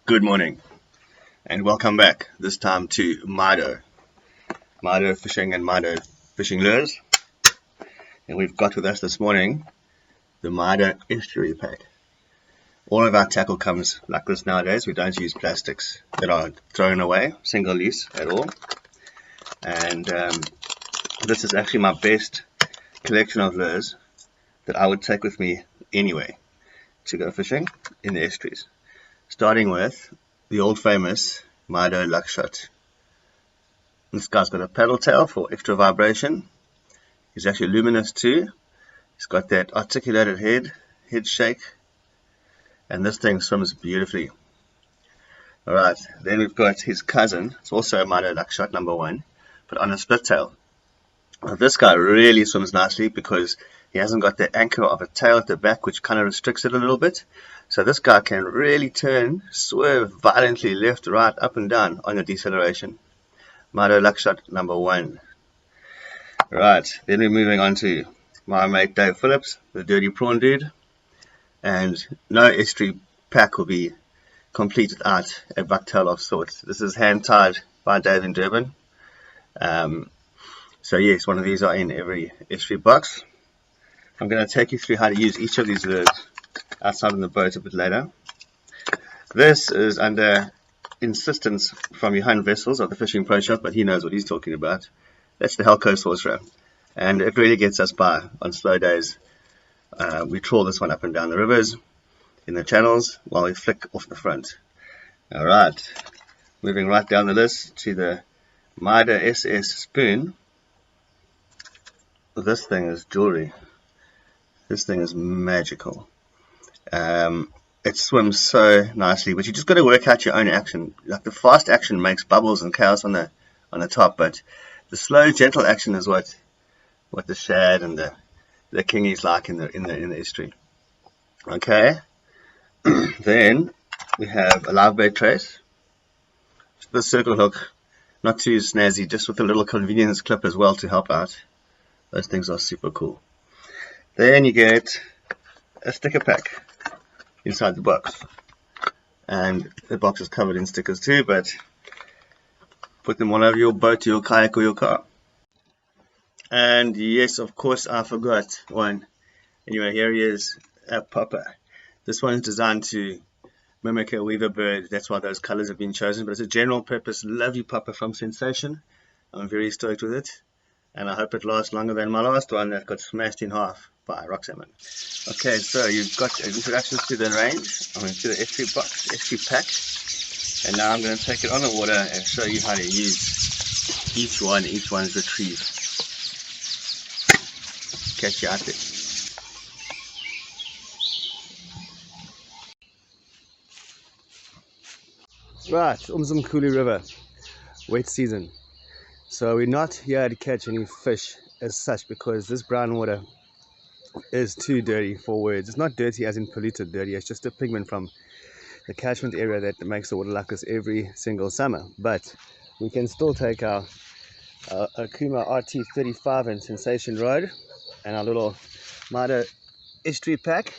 Good morning and welcome back, this time to MYDO Fishing and MYDO Fishing Lures. And we've got with us this morning the MYDO Estuary pack. All of our tackle comes like this nowadays. We don't use plastics that are thrown away, single use at all. And this is actually my best collection of lures that I would take with me anyway to go fishing in the estuaries. Starting with the old famous MYDO Luck Shot. This guy's got a paddle tail for extra vibration. He's actually luminous too. He's got that articulated head shake, and this thing swims beautifully. Alright, then we've got his cousin. It's also a MYDO Luck Shot #1, but on a split tail. Now, this guy really swims nicely because he hasn't got the anchor of a tail at the back, which kind of restricts it a little bit. So this guy can really swerve violently left, right, up and down on the deceleration. MYDO Luck Shot #1. Right, then we're moving on to my mate Dave Phillips, the dirty prawn dude. And no estuary pack will be complete without a bucktail of sorts. This is hand tied by Dave in Durban. So yes, one of these are in every estuary box. I'm going to take you through how to use each of these lures outside on the boat a bit later. This is under insistence from Johan Vessels of the Fishing Pro Shop, but he knows what he's talking about. That's the Hellcoat horse row, and it really gets us by on slow days. We trawl this one up and down the rivers in the channels while we flick off the front. Alright, moving right down the list to the MYDO SS spoon. This thing is jewelry. This thing is magical. It swims so nicely, but you just got to work out your own action. Like the fast action makes bubbles and chaos on the top, but the slow, gentle action is what the shad and the kingies like in the estuary. Okay. Then we have a live bait trace. The circle hook, not too snazzy, just with a little convenience clip as well to help out. Those things are super cool. Then you get a sticker pack inside the box, and the box is covered in stickers too, but put them all over your boat, your kayak or your car. And yes, of course I forgot one. Anyway, here he is, a popper. This one is designed to mimic a weaver bird. That's why those colors have been chosen, but it's a general purpose lovely popper from Sensation. I'm very stoked with it, and I hope it lasts longer than my last one that got smashed in half by rock salmon. Okay, so you've got introductions to the range, to the estuary box, estuary pack, and now I'm going to take it on the water and show you how to use each one's retrieve. Catch you out there. Right, Umzimkhulu River, wet season. So we're not here to catch any fish as such because this brown water is too dirty for words. It's not dirty as in polluted dirty, it's just a pigment from the catchment area that makes the water like this every single summer. But we can still take our Akuma RT35 and Sensation Rod and our little MYDO estuary pack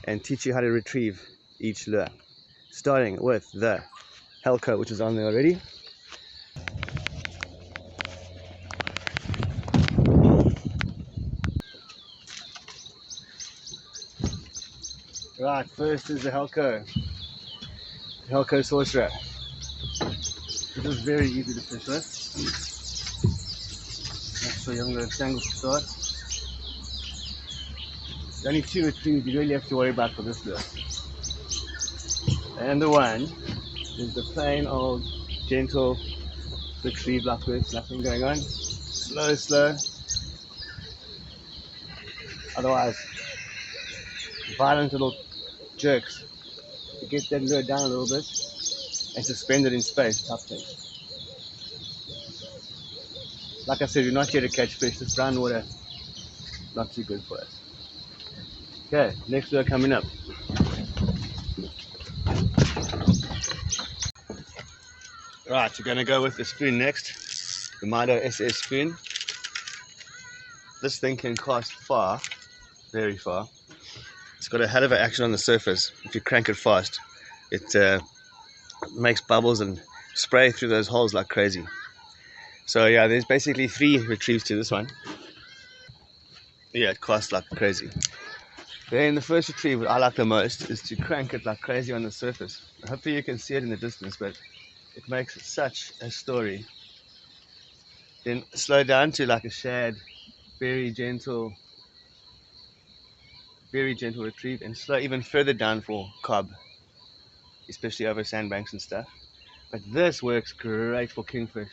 and teach you how to retrieve each lure. Starting with the Hellcoat, which is on there already. Right, first is the Hellcoat source rat. It is very easy to fish with. Let's show you I'm going to tangles to start. There's only 2 retrieves you really have to worry about for this lure. And the one is the plain old gentle retrieve like this, nothing going on. Slow. Otherwise, violent little jerks to get that lure down a little bit and suspend it in space, tough thing. Like I said, we're not here to catch fish. This brown water, not too good for us. Okay, next lure coming up. Right, we're going to go with the spoon next, the MYDO SS spoon. This thing can cast far, very far. It's got a hell of an action on the surface. If you crank it fast, it makes bubbles and spray through those holes like crazy. So yeah, there's basically 3 retrieves to this one. Yeah, it costs like crazy. Then the first retrieve, what I like the most, is to crank it like crazy on the surface. Hopefully you can see it in the distance, but it makes such a story. Then slow down to like a shad, very gentle retrieve, and slow even further down for cob, especially over sandbanks and stuff. But this works great for kingfish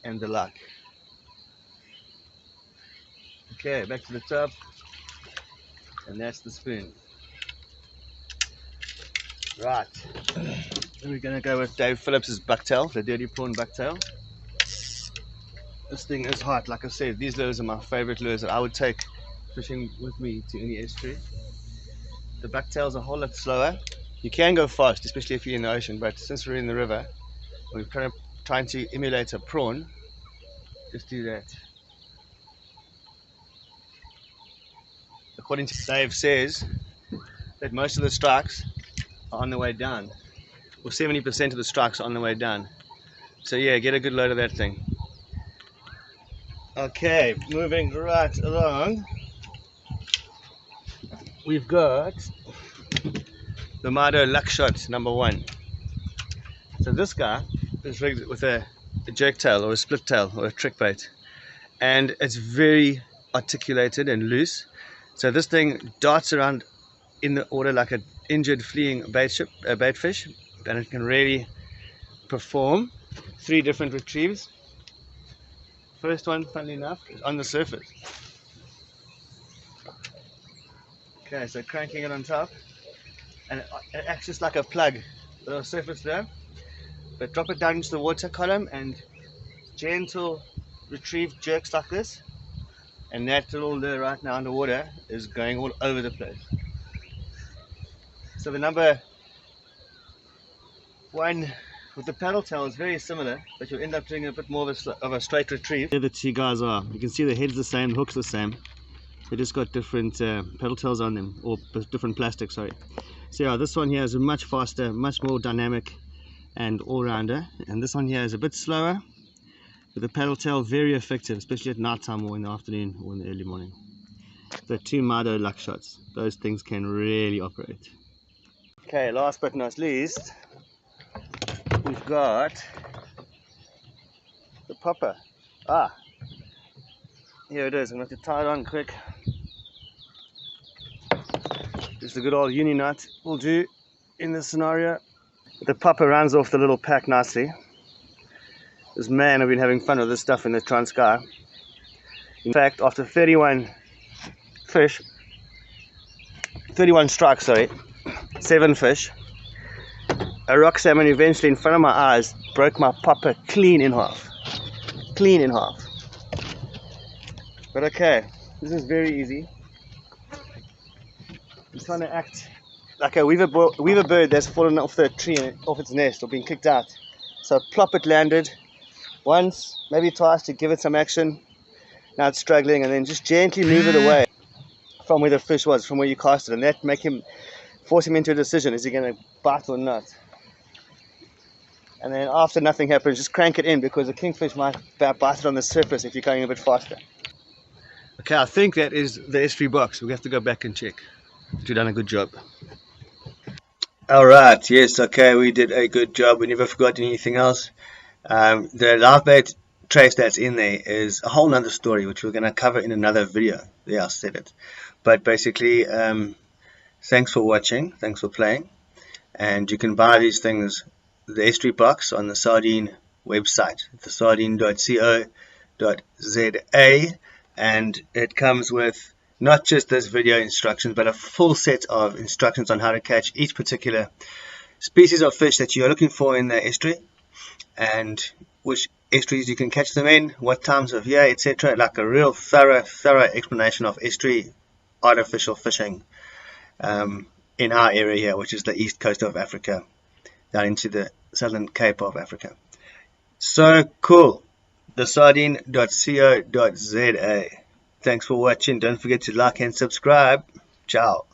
and the lurk. Okay, back to the top, and that's the spoon. Right, then we're gonna go with Dave Phillips's bucktail, the dirty prawn bucktail. This thing is hot. Like I said, these lures are my favorite lures that I would take fishing with me to any estuary. The bucktail's a whole lot slower. You can go fast, especially if you're in the ocean, but since we're in the river, we're kind of trying to emulate a prawn. Just do that. According to Dave says that most of the strikes are on the way down, or 70% of the strikes are on the way down. So yeah, get a good load of that thing. Okay, moving right along, we've got the MYDO Luck Shot number 1. So this guy is rigged with a jerk tail or a split tail or a trick bait, and it's very articulated and loose. So this thing darts around in the water like an injured fleeing bait fish, and it can really perform 3 different retrieves. First one, funnily enough, is on the surface. Okay, so cranking it on top, and it acts just like a plug, little surface there. But drop it down into the water column and gentle retrieve jerks like this, and that little lure right now underwater is going all over the place. So the number 1 with the paddle tail is very similar, but you'll end up doing a bit more of a straight retrieve. Here the 2 guys are. You can see the head's the same, the hook's the same. They just got different paddle tails on them, or different plastic, sorry. So yeah, this one here is a much faster, much more dynamic and all-rounder, and this one here is a bit slower, with the paddle tail very effective, especially at night time or in the afternoon or in the early morning. The 2 MYDO Luck Shots, those things can really operate. Okay, last but not least, we've got the popper. Here it is. I'm going to have to tie it on quick. Just a good old uni nut will do in this scenario. The popper runs off the little pack nicely. This man, I've been having fun with this stuff in the Transkei. In fact, after 31 strikes, 7 fish, a rock salmon eventually in front of my eyes broke my popper clean in half. But okay, this is very easy. I'm trying to act like a weaver bird that's fallen off the tree, off its nest, or been kicked out. So plop, it landed once, maybe twice to give it some action. Now it's struggling, and then just gently move it away from where the fish was, from where you cast it, and that force him into a decision: is he going to bite or not? And then after nothing happens, just crank it in, because the kingfish might bite it on the surface if you're going a bit faster. Okay, I think that is the estuary box. We have to go back and check. You've done a good job. Alright, yes, okay, we did a good job. We never forgot anything else. The live bait trace that's in there is a whole nother story, which we're going to cover in another video. Yeah, I said it. But basically, thanks for watching, thanks for playing. And you can buy these things, the estuary box, on the Sardine website, the sardine.co.za, and it comes with not just this video instructions, but a full set of instructions on how to catch each particular species of fish that you're looking for in the estuary, and which estuaries you can catch them in, what times of year, etc. Like a real thorough explanation of estuary artificial fishing in our area here, which is the east coast of Africa, down into the southern Cape of Africa. So cool. The sardine.co.za. Thanks for watching. Don't forget to like and subscribe. Ciao.